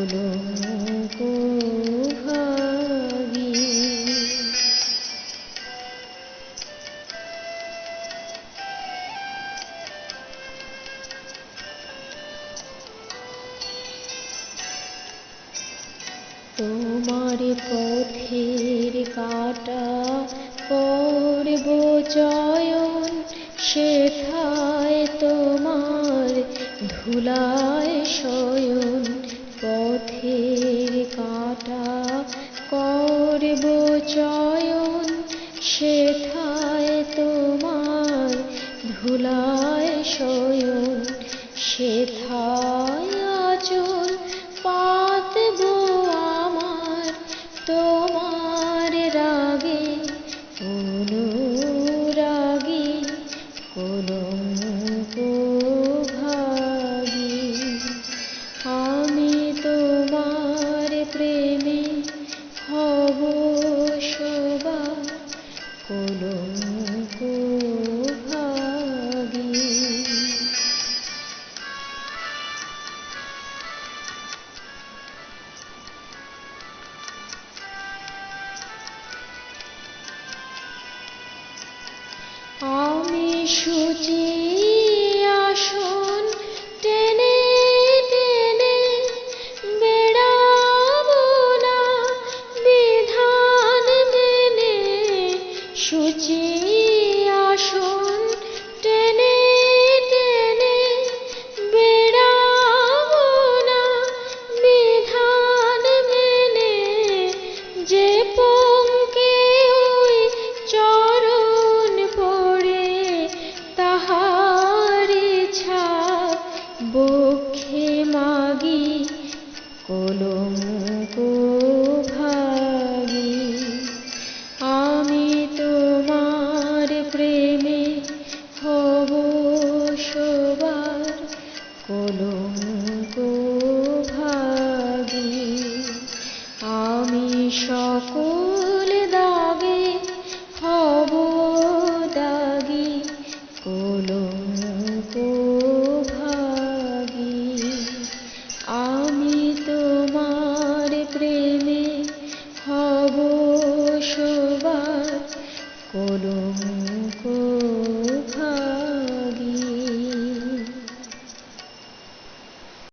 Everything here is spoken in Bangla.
কলঙ্ক ভাগী। তোমার পথের কাটা করব চয়ন, সেথায় তোমার ধুলায় শয়ন। পথের কাটা করব চয়ন, সেথায় তোমার ধুলায় শয়ন। সেথায় আঁচল পাতব আমার, তোমার রাগে অনুরাগী কলঙ্ক ভাগী। আমি তোমার প্রেমে হব সবার কলঙ্ক ভাগী। আমি শুচি আসন টেনে টেনে বেড়াবো না বিধান মেনে। শুচি আসন টেনে টেনে বেড়াবো না বিধান মেনে। যে পঙ্কে ওই চরণ পড়ে, তাহারি ছাপ বক্ষে মাগি কলঙ্ক ভাগী। আমি তোমার প্রেমে হব সবার কলঙ্ক ভাগী। আমি সকল দাগে হব দাগী কলঙ্ক ভাগী। আমি তোমার প্রেমে হব সবার কলঙ্ক